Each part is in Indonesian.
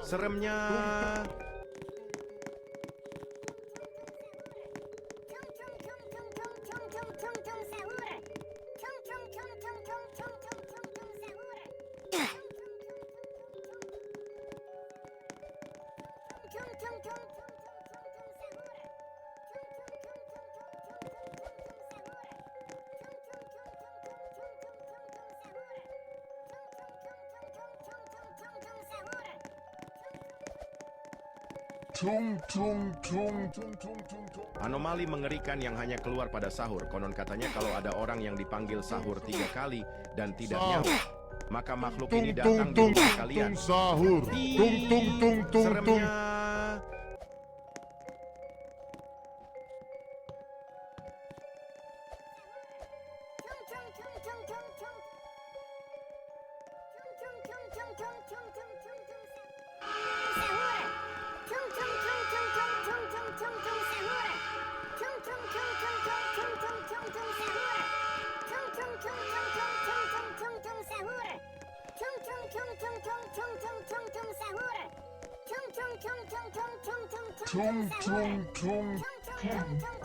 Seremnya. Anomali mengerikan yang hanya keluar pada sahur. Konon katanya kalau ada orang yang dipanggil sahur 3 kali dan tidak nyaut, maka makhluk ini datang di rumah kalian. Sahur. Seremnya.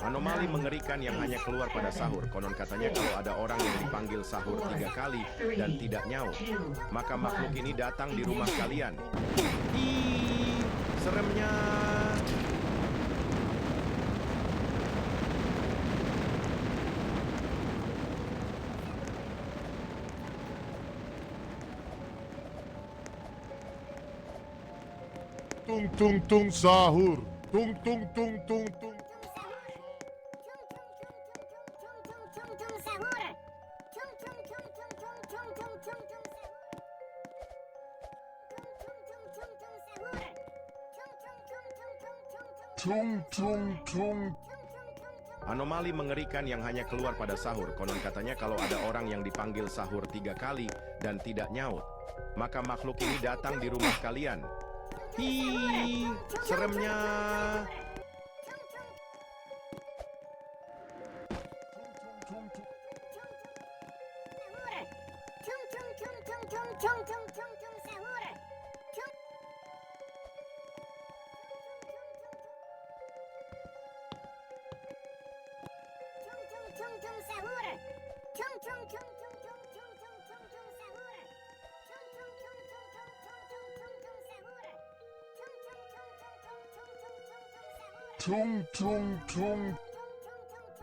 Anomali mengerikan yang hanya keluar pada sahur. Konon katanya kalau ada orang yang dipanggil sahur 3 kali dan tidak nyaut, maka makhluk ini datang di rumah kalian. Seremnya. Sahur. Anomali mengerikan yang hanya keluar pada sahur. Konon katanya kalau ada orang yang dipanggil sahur 3 kali dan tidak nyaut, maka makhluk ini datang di rumah kalian. Seremnya.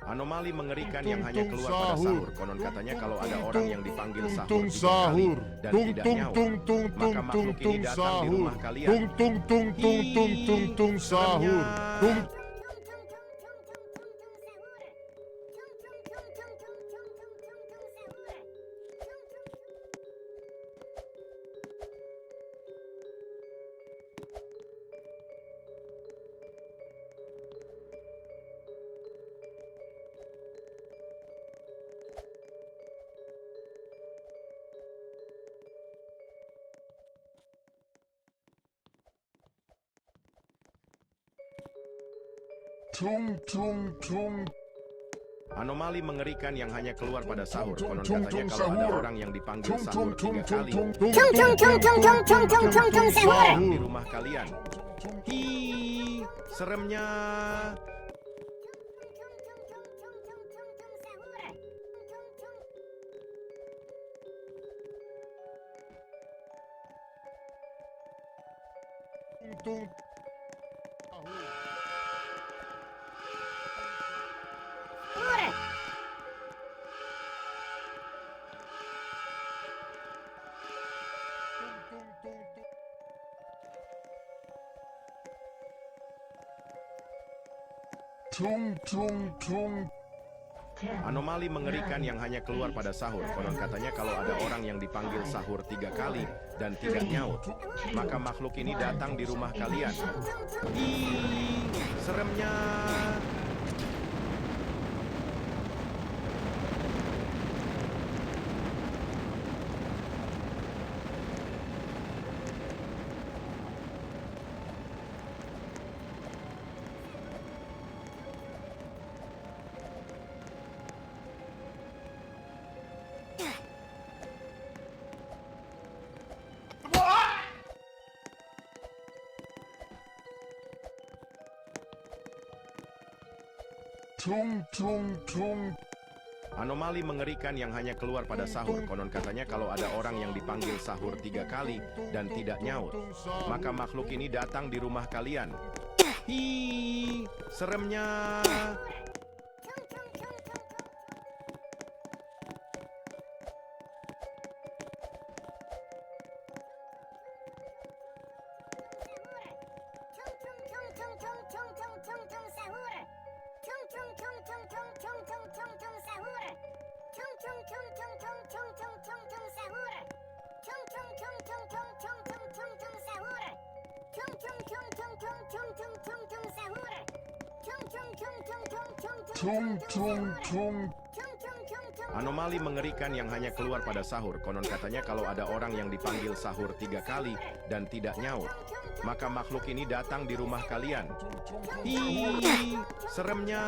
Anomali mengerikan yang hanya keluar pada sahur. Konon katanya kalau ada orang yang dipanggil sahur 3 kali dan tidak nyaut, maka makhluk ini datang di rumah kalian. Sahur. Anomali mengerikan yang hanya keluar pada sahur. Konon katanya kalau ada orang yang dipanggil sahur 3 kali datang di rumah kalian. Seremnya. Anomali mengerikan yang hanya keluar pada sahur. Konon katanya kalau ada orang yang dipanggil sahur 3 kali dan tidak nyaut, maka makhluk ini datang di rumah kalian. Seremnya. Tung tung tung. Anomali mengerikan yang hanya keluar pada sahur. Konon katanya kalau ada orang yang dipanggil sahur 3 kali dan tidak nyaut, maka makhluk ini datang di rumah kalian. Hi, seremnya. Tung tung tung. Anomali mengerikan yang hanya keluar pada sahur. Konon katanya kalau ada orang yang dipanggil sahur 3 kali dan tidak nyaut, maka makhluk ini datang di rumah kalian. Hi, seremnya.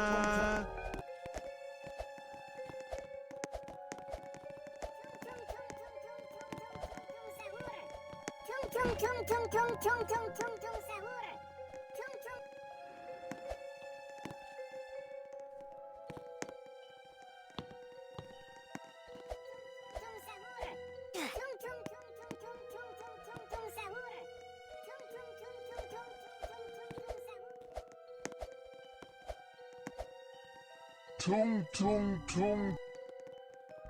Tung tung tung.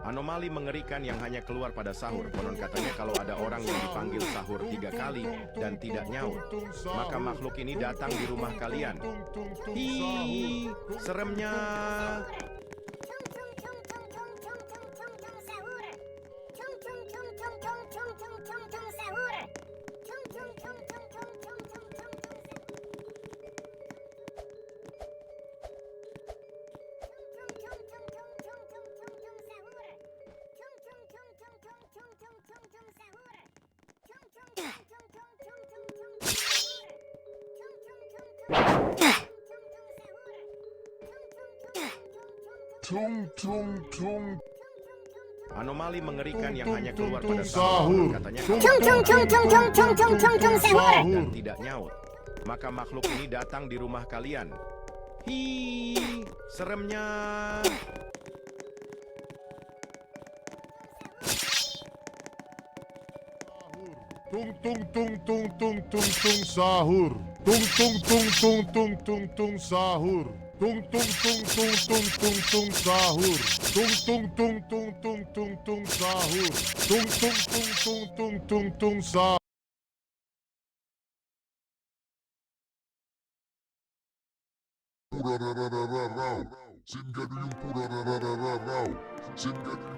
Anomali mengerikan yang hanya keluar pada sahur. Konon katanya kalau ada orang yang dipanggil sahur 3 kali dan tidak nyaut, maka makhluk ini datang di rumah kalian. Hi, seremnya. Tung tung tung. Anomali mengerikan yang hanya keluar pada Sahur. sahur. Katanya dan tidak nyaut, maka makhluk ini datang di rumah kalian. Hi, seremnya. Tung tung tung tung tung tung tung sahur. Tung tung tung tung tung tung tung sahur. Tung tung tung tung tung tung tung sahur. Tung tung tung tung tung tung tung sahur. Tung tung tung tung tung tung tung sahur. Purararararau. Singgaduyung purararararau. Singgaduyung.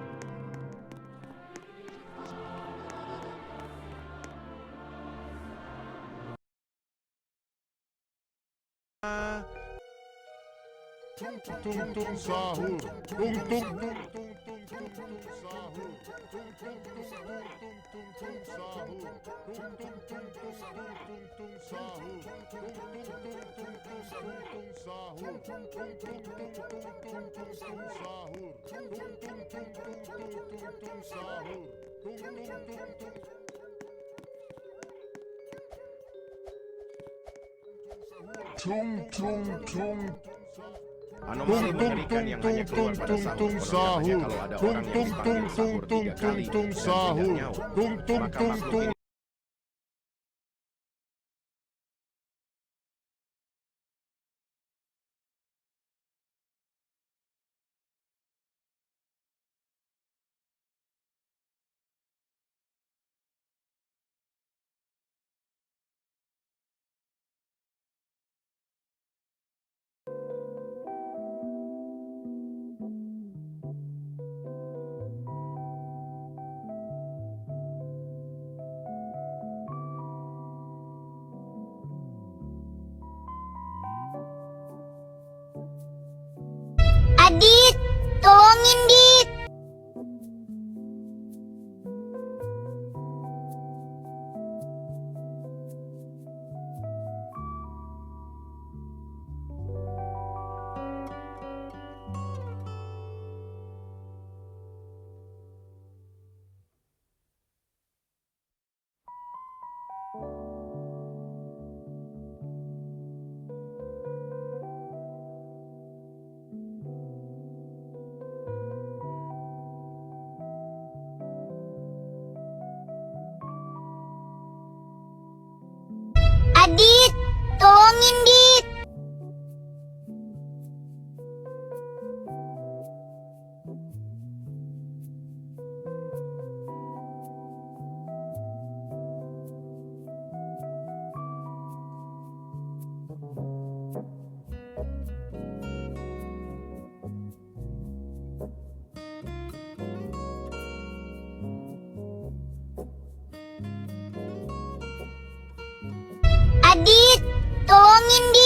Tung tung tung sahur. Tung tung tung tung tung tung tung sahur. Tung tung tung tung tung tung sahur. Tung tung tung tung tung tung sahur. Tung tung tung tung tung tung sahur. Tung tung tung tung tung tung sahur. Tung tung tung tung tung sahur. Tung tung tung tung tung tung. Anomali mengerikan yang hanya keluar pada sahur. Konon katanya kalau ada orang yang dipanggil sahur 3 kali dan tidak nyaut, maka makhluk ini Adit, tolongin Dit. tolongin Dit. Adit, tolongin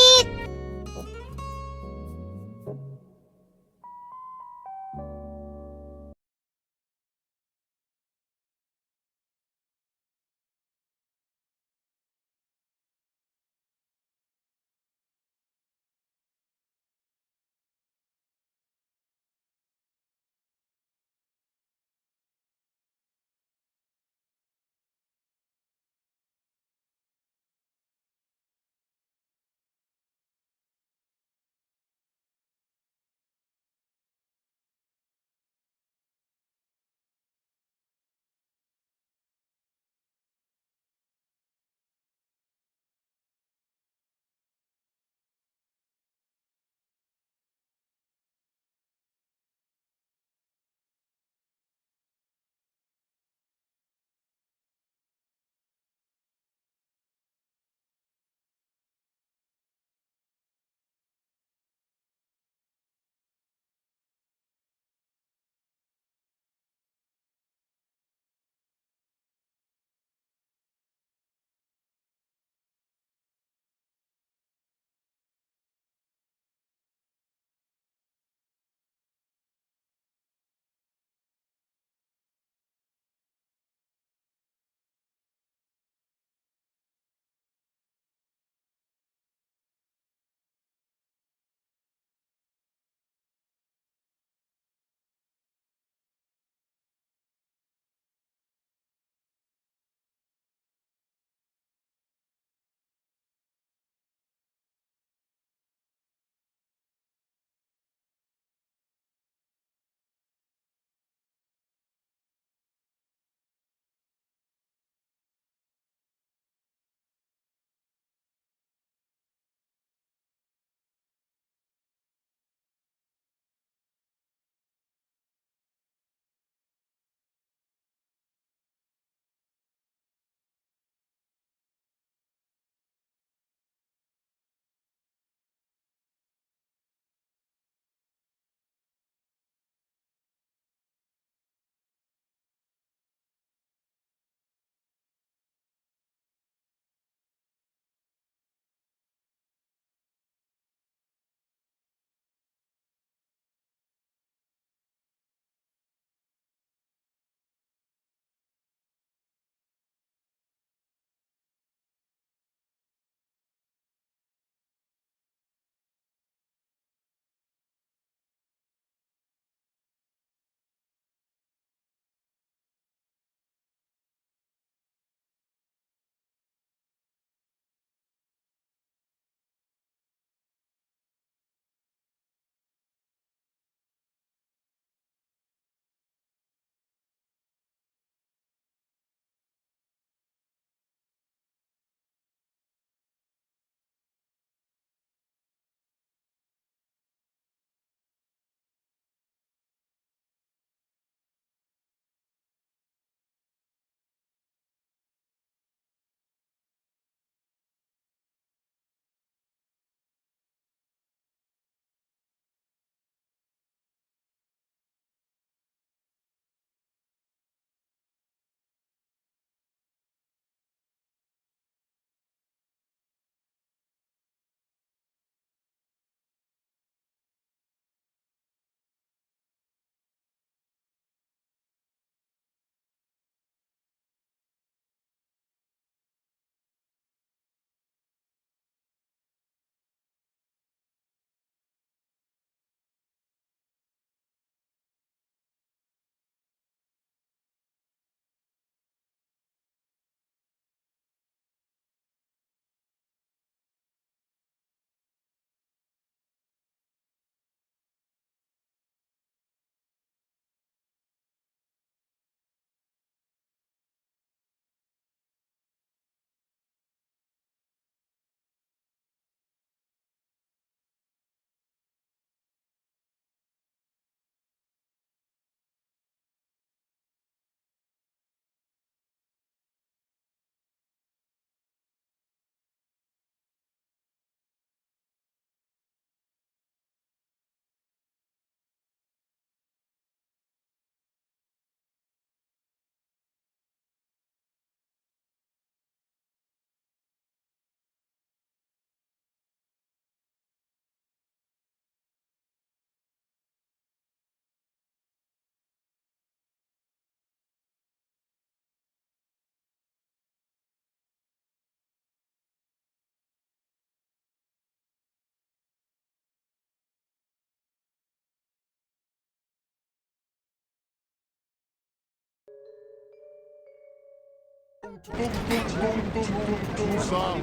Anomali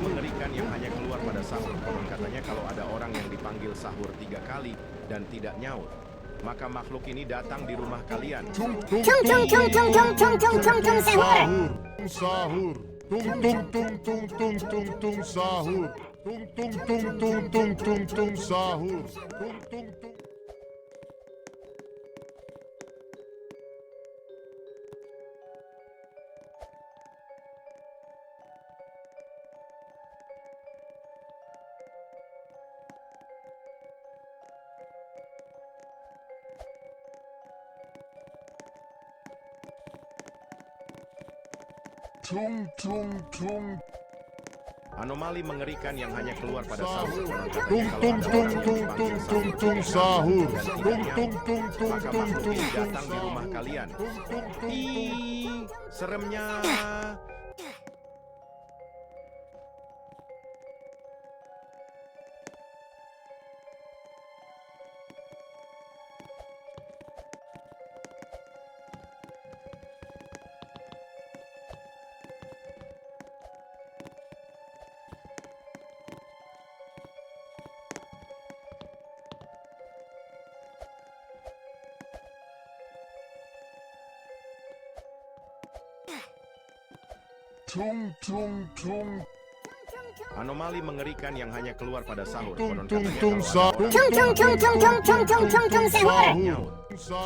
mengerikan yang hanya keluar pada sahur. Konon katanya kalau ada orang yang dipanggil sahur 3 kali dan tidak nyaut, maka makhluk ini datang di rumah kalian. Tung tung tung tung tung tung tung tung tung sahur. Sahur. Tung tung tung tung tung tung tung sahur. Tung tung tung tung tung tung tung sahur. Tung tung tung. Tung tung tung. Anomali mengerikan yang hanya keluar pada sahur. Konon Tung katanya tung kalau tung ada tung orang yang tung dipanggil tung tung sahur. Tung tung tung tung tung sahur dan tidak nyaut, maka tung makhluk tung ini tung datang di rumah kalian. Tung tung tung. Ih, seremnya. Tung tung tung. Anomali mengerikan yang hanya keluar pada sahur. Tung Konon tung katanya tung kalau ada Tung tung tung tung tung tung tung tung tung sahur. nyaut,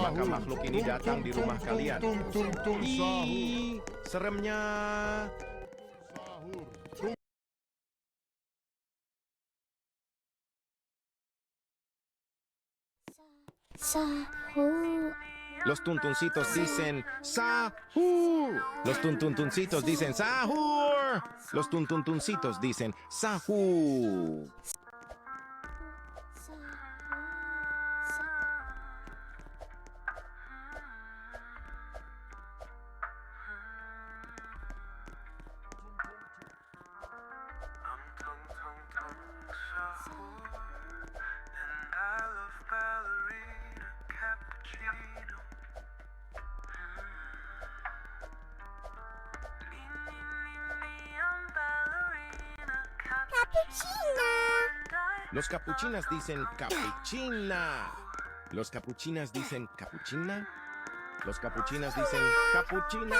maka makhluk ini datang di rumah kalian. Tung tung tung sahur. Ih, seremnya. Sahur. Sahur. Los tuntuncitos dicen sahur. Los tuntuncitos dicen sahur. Los tuntuncitos dicen sahur. Los capuchinas dicen capuchina. Los capuchinas dicen capuchina. Los capuchinas dicen capuchina.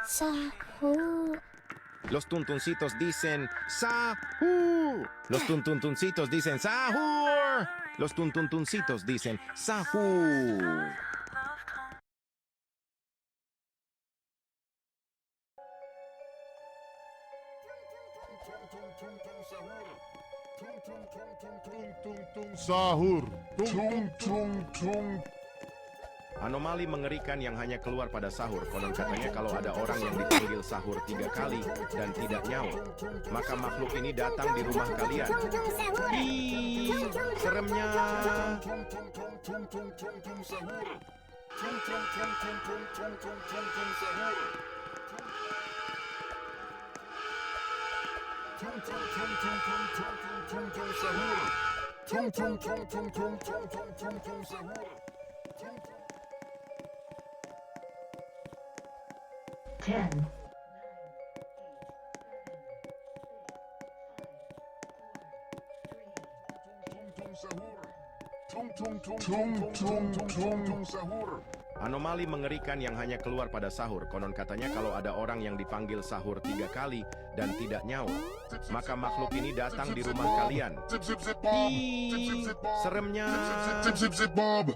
Sahur. Los tuntuncitos dicen sahur. Los tuntuncitos dicen sahur. Los tuntuncitos dicen sahur. Sahur. Tung tung tung. Anomali mengerikan yang hanya keluar pada sahur. Konon katanya kalau ada orang yang dipanggil sahur 3 kali dan tidak nyaut, maka makhluk ini datang di rumah kalian. Ih, seremnya. sahur. Anomali mengerikan yang hanya keluar pada sahur. Konon katanya kalau ada orang yang dipanggil sahur 3 kali dan tidak nyaut, maka makhluk ini datang di rumah kalian. Zip zip zip Bob. Zip zip zip Bob. Seremnya. Zip zip zip Bob.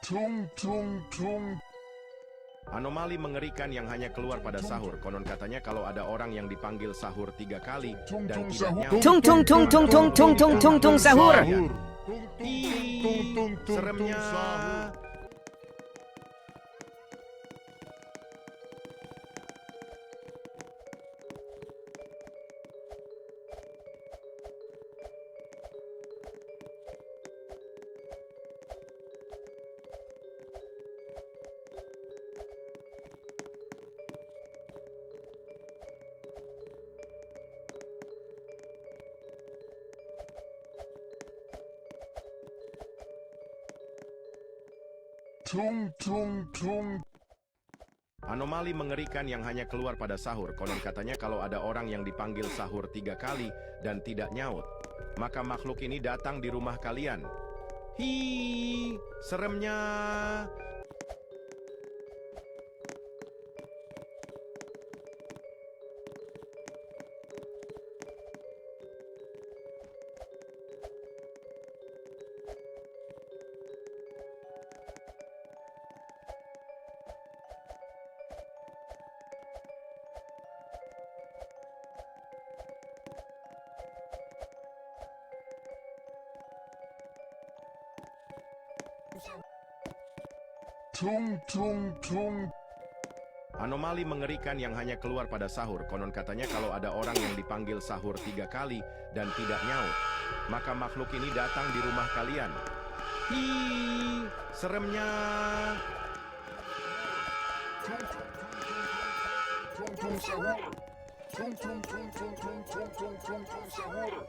Tung tung tung. Anomali mengerikan yang hanya keluar pada sahur. Konon katanya kalau ada orang yang dipanggil sahur 3 kali dan tidak nyaut. Tung tung tung tung tung tung tung tung tung sahur. Seremnya. Tung tung tung. Anomali mengerikan yang hanya keluar pada sahur. Konon katanya kalau ada orang yang dipanggil sahur 3 kali dan tidak nyaut, maka makhluk ini datang di rumah kalian. Hi, seremnya. Tung tung tung. Anomali mengerikan yang hanya keluar pada sahur. Konon katanya kalau ada orang yang dipanggil sahur 3 kali dan tidak nyaut, maka makhluk ini datang di rumah kalian. Hi, seremnya. Tung tung sahur. Tung tung tung tung tung tung tung tung tung sahur.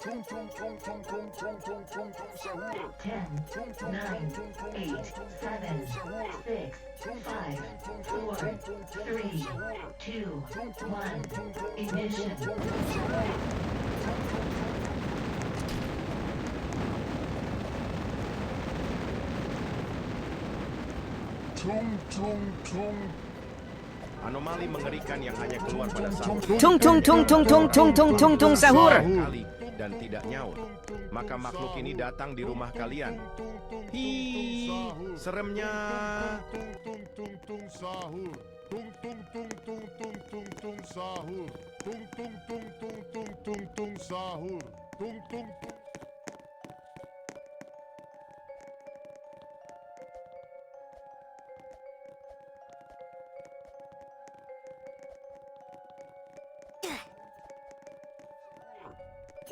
Tung tung tung tung tung tung tung tung tung sahur. 10, 9, 8, 7, 6, 5, 4, 3, 2, 1, ignition. Tung tung tung. Anomali mengerikan yang hanya keluar pada sahur. Tung tung tung tung tung tung tung tung tung sahur. Kali dan tidak nyaut, maka makhluk ini datang di rumah kalian. Hi, seremnya. Tung tung tung tung sahur. Tung tung tung tung tung tung tung sahur. Tung tung tung tung tung tung tung sahur. Tung tung tung.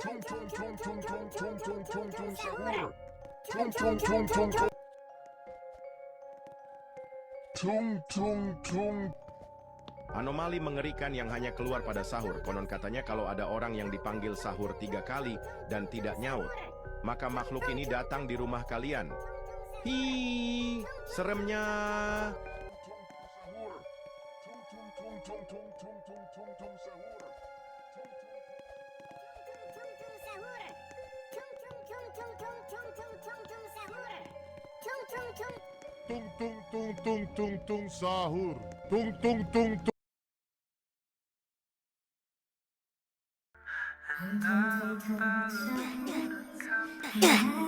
Tung tung tung tung tung tung tung tung tung sahur. Tung tung tung tung tung. Tung tung tung. Anomali mengerikan yang hanya keluar pada sahur. Konon katanya kalau ada orang yang dipanggil sahur 3 kali dan tidak nyaut, maka makhluk ini datang di rumah kalian. Hi, seremnya. Tung tung tung tung tung tung tung sahur. Tung tung tung tung tung tung sahur. Tung tung tung tung. Sahur.